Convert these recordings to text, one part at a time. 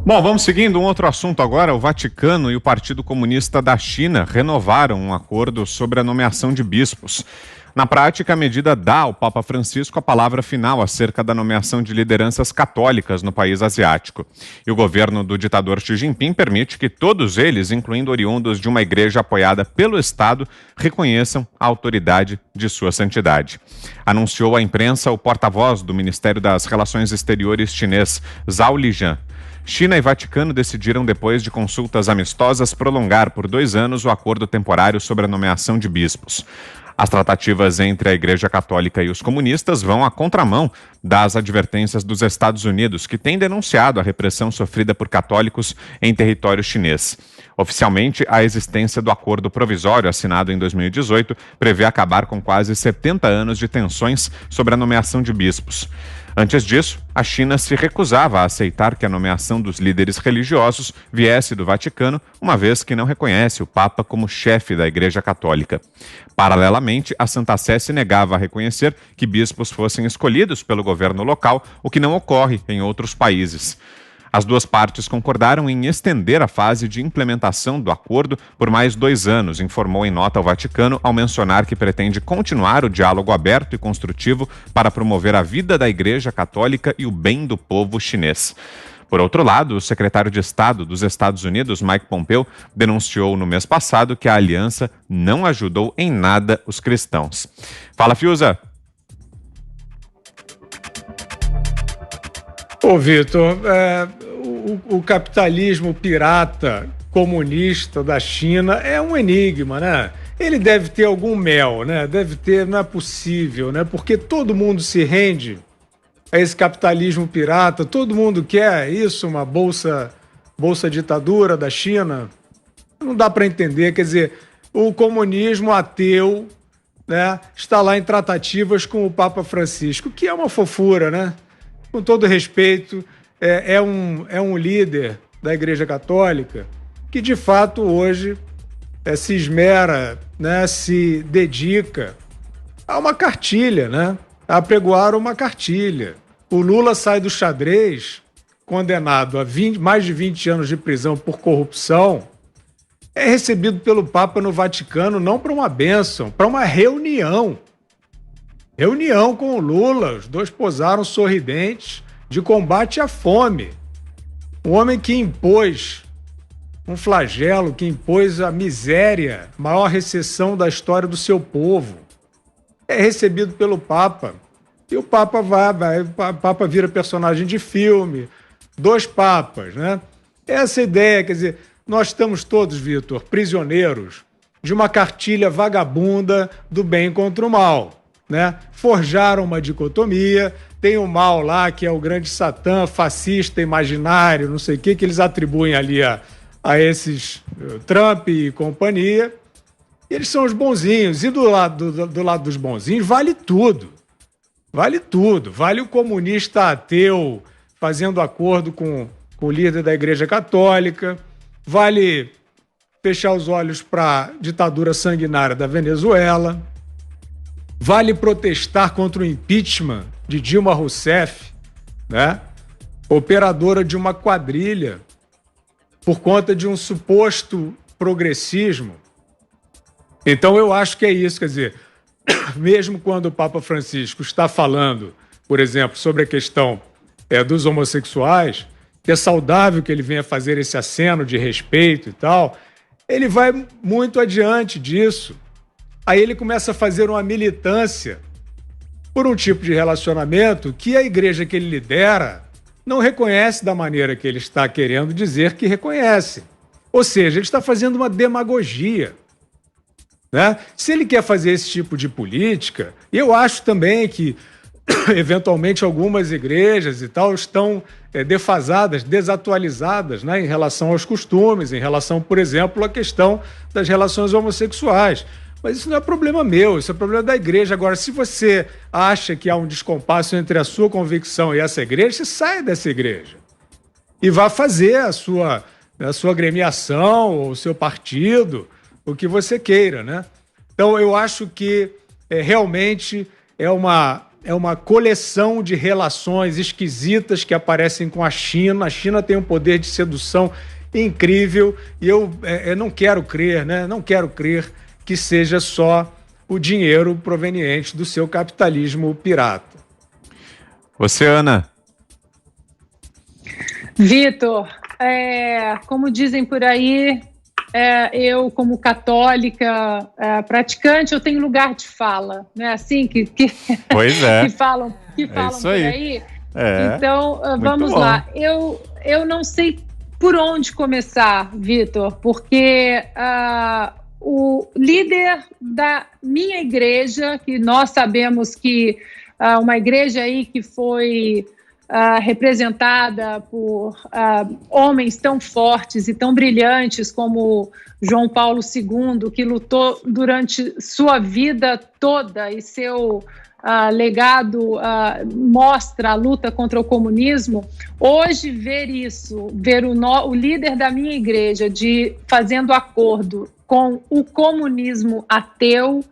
Bom, vamos seguindo um outro assunto agora. O Vaticano e o Partido Comunista da China renovaram um acordo sobre a nomeação de bispos. Na prática, a medida dá ao Papa Francisco a palavra final acerca da nomeação de lideranças católicas no país asiático. E o governo do ditador Xi Jinping permite que todos eles, incluindo oriundos de uma igreja apoiada pelo Estado, reconheçam a autoridade de sua santidade. Anunciou à imprensa o porta-voz do Ministério das Relações Exteriores chinês, Zhao Lijian. China e Vaticano decidiram, depois de consultas amistosas, prolongar por 2 anos o acordo temporário sobre a nomeação de bispos. As tratativas entre a Igreja Católica e os comunistas vão à contramão das advertências dos Estados Unidos, que têm denunciado a repressão sofrida por católicos em território chinês. Oficialmente, a existência do acordo provisório assinado em 2018 prevê acabar com quase 70 anos de tensões sobre a nomeação de bispos. Antes disso, a China se recusava a aceitar que a nomeação dos líderes religiosos viesse do Vaticano, uma vez que não reconhece o Papa como chefe da Igreja Católica. Paralelamente, a Santa Sé se negava a reconhecer que bispos fossem escolhidos pelo governo local, o que não ocorre em outros países. As duas partes concordaram em estender a fase de implementação do acordo por mais 2 anos, informou em nota o Vaticano, ao mencionar que pretende continuar o diálogo aberto e construtivo para promover a vida da Igreja Católica e o bem do povo chinês. Por outro lado, o secretário de Estado dos Estados Unidos, Mike Pompeo, denunciou no mês passado que a aliança não ajudou em nada os cristãos. Fala, Fiuza! Ô, Vitor, o capitalismo pirata comunista da China é um enigma, né? Ele deve ter algum mel, né? Deve ter, não é possível, né? Porque todo mundo se rende a esse capitalismo pirata, todo mundo quer isso, uma bolsa ditadura da China. Não dá para entender, quer dizer, o comunismo ateu, né, está lá em tratativas com o Papa Francisco, que é uma fofura, né? Com todo respeito, é um líder da Igreja Católica que, de fato, hoje se esmera, né, se dedica a uma cartilha, né, a apregoar uma cartilha. O Lula sai do xadrez, condenado a mais de 20 anos de prisão por corrupção, é recebido pelo Papa no Vaticano não para uma bênção, para uma reunião. Reunião com o Lula, os dois posaram sorridentes de combate à fome. Um homem que impôs um flagelo, que impôs a miséria, maior recessão da história do seu povo. É recebido pelo Papa. E o Papa o Papa vira personagem de filme. 2 papas, né? Essa ideia, quer dizer, nós estamos todos, Vitor, prisioneiros de uma cartilha vagabunda do bem contra o mal. Né? Forjaram uma dicotomia, tem o mal lá, que é o grande Satã, fascista, imaginário, não sei o que eles atribuem ali a esses Trump e companhia. Eles são os bonzinhos, e do lado dos bonzinhos vale tudo. Vale tudo, vale o comunista ateu fazendo acordo com o líder da Igreja Católica, vale fechar os olhos para a ditadura sanguinária da Venezuela, vale protestar contra o impeachment de Dilma Rousseff, né? Operadora de uma quadrilha por conta de um suposto progressismo. Então eu acho que é isso, quer dizer, mesmo quando o Papa Francisco está falando, por exemplo, sobre a questão dos homossexuais, que é saudável que ele venha fazer esse aceno de respeito e tal, ele vai muito adiante disso. Aí ele começa a fazer uma militância por um tipo de relacionamento que a igreja que ele lidera não reconhece da maneira que ele está querendo dizer que reconhece. Ou seja, ele está fazendo uma demagogia. Né? Se ele quer fazer esse tipo de política, eu acho também que, eventualmente, algumas igrejas e tal estão defasadas, desatualizadas, né, em relação aos costumes, em relação, por exemplo, à questão das relações homossexuais. Mas isso não é problema meu, isso é problema da igreja. Agora, se você acha que há um descompasso entre a sua convicção e essa igreja, você sai dessa igreja e vá fazer a sua agremiação, ou o seu partido, o que você queira, né? Então, eu acho que realmente é uma uma coleção de relações esquisitas que aparecem com a China. A China tem um poder de sedução incrível e eu não quero crer, né? Não quero crer que seja só o dinheiro proveniente do seu capitalismo pirata. Você, Ana? Vitor, como dizem por aí, eu, como católica praticante, eu tenho lugar de fala, né? Assim pois é. que falam isso por aí. Então, vamos bom. lá. Eu não sei por onde começar, Vitor, porque o líder da minha igreja, que nós sabemos que uma igreja aí que foi representada por homens tão fortes e tão brilhantes como João Paulo II, que lutou durante sua vida toda e seu legado mostra a luta contra o comunismo. Hoje, ver o líder da minha igreja fazendo acordo com o comunismo ateu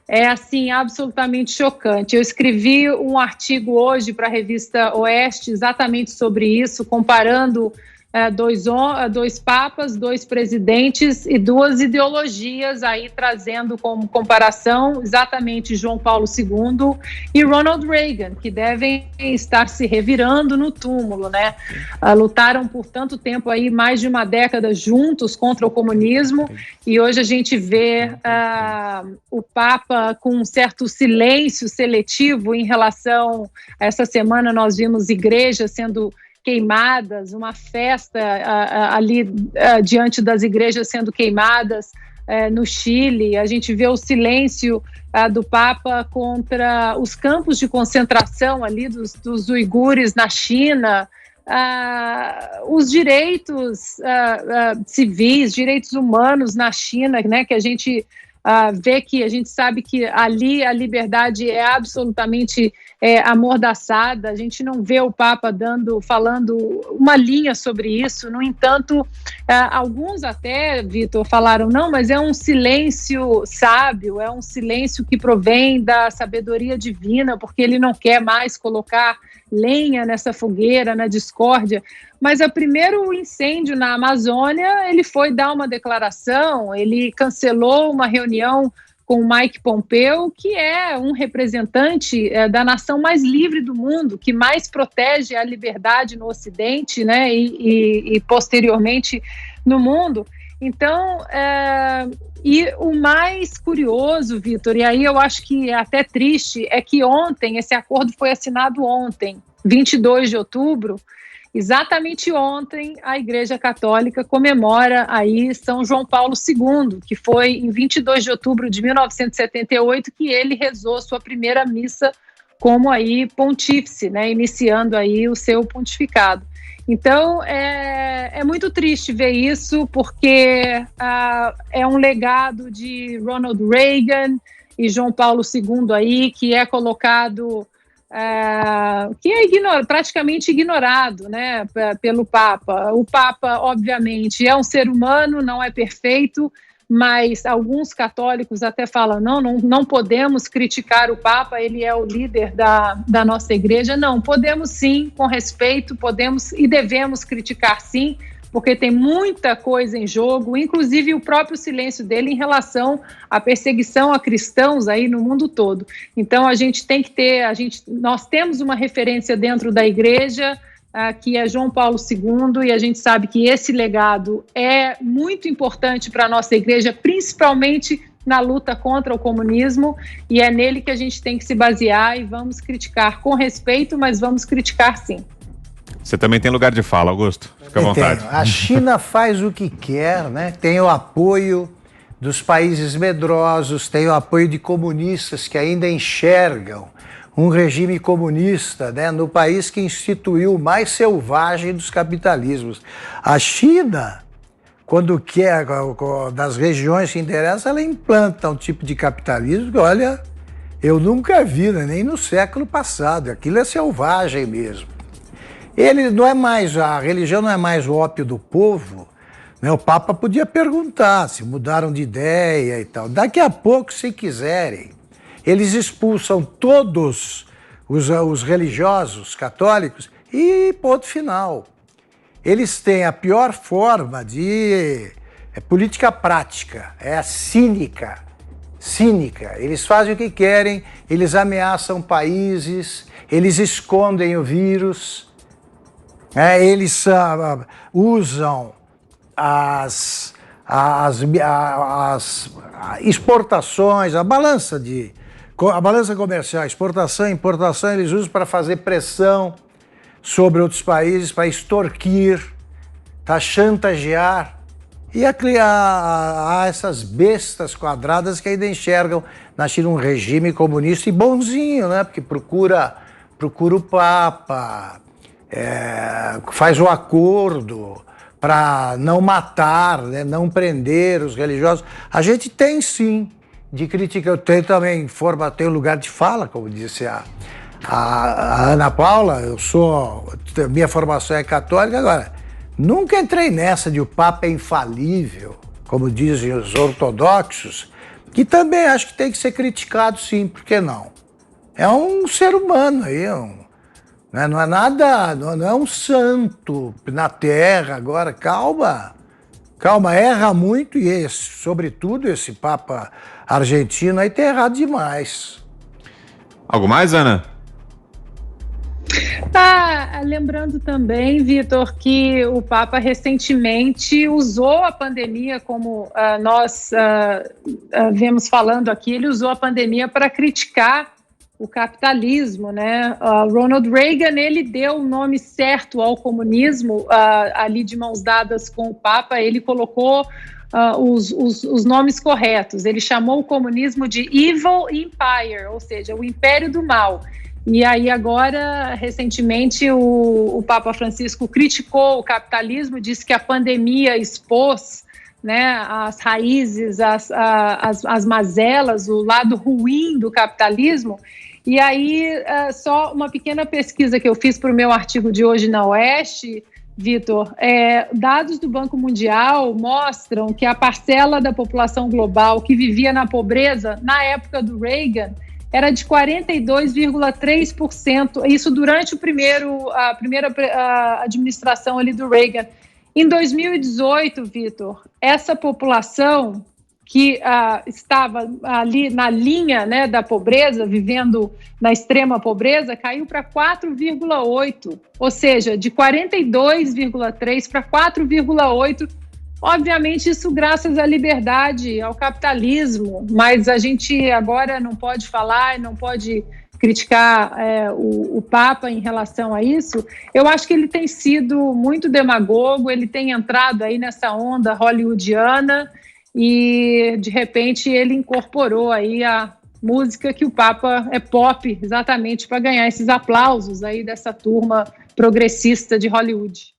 é, assim, absolutamente chocante. Eu escrevi um artigo hoje para a revista Oeste exatamente sobre isso, comparando dois papas, dois presidentes e duas ideologias, aí trazendo como comparação exatamente João Paulo II e Ronald Reagan, que devem estar se revirando no túmulo, né? Lutaram por tanto tempo aí, mais de uma década juntos contra o comunismo, e hoje a gente vê o Papa com um certo silêncio seletivo em relação a essa semana nós vimos igrejas sendo queimadas, uma festa ali diante das igrejas sendo queimadas no Chile. A gente vê o silêncio do Papa contra os campos de concentração ali dos uigures na China, os direitos civis, direitos humanos na China, né, que a gente vê que a gente sabe que ali a liberdade é absolutamente amordaçada. A gente não vê o Papa falando uma linha sobre isso. No entanto, alguns até, Vitor, falaram, não, mas é um silêncio sábio, é um silêncio que provém da sabedoria divina, porque ele não quer mais colocar lenha nessa fogueira, na discórdia. Mas o primeiro incêndio na Amazônia, ele foi dar uma declaração, ele cancelou uma reunião com o Mike Pompeo, que é um representante da nação mais livre do mundo, que mais protege a liberdade no Ocidente, né, e posteriormente no mundo. Então, e o mais curioso, Vitor, e aí eu acho que é até triste, é que ontem, esse acordo foi assinado ontem, 22 de outubro, exatamente ontem, a Igreja Católica comemora aí São João Paulo II, que foi em 22 de outubro de 1978 que ele rezou sua primeira missa como aí pontífice, né, iniciando aí o seu pontificado. Então, é muito triste ver isso, porque é um legado de Ronald Reagan e João Paulo II aí, que é colocado, que é praticamente ignorado, né, pelo Papa. O Papa, obviamente, é um ser humano, não é perfeito, mas alguns católicos até falam, não podemos criticar o Papa, ele é o líder da nossa igreja. Não, podemos sim, com respeito, podemos e devemos criticar sim, porque tem muita coisa em jogo, inclusive o próprio silêncio dele em relação à perseguição a cristãos aí no mundo todo. Então a gente tem que ter, nós temos uma referência dentro da igreja, que é João Paulo II, e a gente sabe que esse legado é muito importante para a nossa igreja, principalmente na luta contra o comunismo, e é nele que a gente tem que se basear, e vamos criticar com respeito, mas vamos criticar sim. Você também tem lugar de fala, Augusto. Fica à vontade. A China faz o que quer, né? Tem o apoio dos países medrosos, tem o apoio de comunistas que ainda enxergam um regime comunista, né, no país que instituiu o mais selvagem dos capitalismos. A China, quando quer, das regiões que interessam, ela implanta um tipo de capitalismo que, olha, eu nunca vi, né, nem no século passado. Aquilo é selvagem mesmo. Ele não é mais, a religião não é mais o ópio do povo, né? O Papa podia perguntar se mudaram de ideia e tal. Daqui a pouco, se quiserem, eles expulsam todos os religiosos católicos, e ponto final. Eles têm a pior forma de política prática, é a cínica. Eles fazem o que querem, eles ameaçam países, eles escondem o vírus, eles usam as exportações, a balança comercial, exportação e importação, eles usam para fazer pressão sobre outros países, para extorquir, para chantagear. E há essas bestas quadradas que ainda enxergam na China um regime comunista e bonzinho, né? Porque procura o Papa, faz o acordo para não matar, né? Não prender os religiosos. A gente tem sim de crítica, eu tenho também tenho lugar de fala, como disse a Ana Paula, minha formação é católica, agora, nunca entrei nessa de o Papa é infalível, como dizem os ortodoxos, que também acho que tem que ser criticado sim, por que não? É um ser humano aí, não é nada, não é um santo na terra agora, calma, erra muito e sobretudo esse Papa argentino aí tem errado demais. Algo mais, Ana? Lembrando também, Vitor, que o Papa recentemente usou a pandemia, como nós vemos falando aqui, ele usou a pandemia para criticar o capitalismo, né? Ronald Reagan, ele deu o nome certo ao comunismo, ali de mãos dadas com o Papa, ele colocou os nomes corretos, ele chamou o comunismo de Evil Empire, ou seja, o império do mal. E aí agora, recentemente, o Papa Francisco criticou o capitalismo, disse que a pandemia expôs, né, as raízes, as mazelas, o lado ruim do capitalismo. E aí, só uma pequena pesquisa que eu fiz para o meu artigo de hoje na Oeste, Vitor, dados do Banco Mundial mostram que a parcela da população global que vivia na pobreza, na época do Reagan, era de 42,3%, isso durante a primeira administração ali do Reagan. Em 2018, Vitor, essa população que estava ali na linha, né, da pobreza, vivendo na extrema pobreza, caiu para 4,8%, ou seja, de 42,3% para 4,8%. Obviamente, isso graças à liberdade, ao capitalismo, mas a gente agora não pode falar, não pode criticar o Papa em relação a isso. Eu acho que ele tem sido muito demagogo, ele tem entrado aí nessa onda hollywoodiana e, de repente, ele incorporou aí a música que o Papa é pop, exatamente para ganhar esses aplausos aí dessa turma progressista de Hollywood.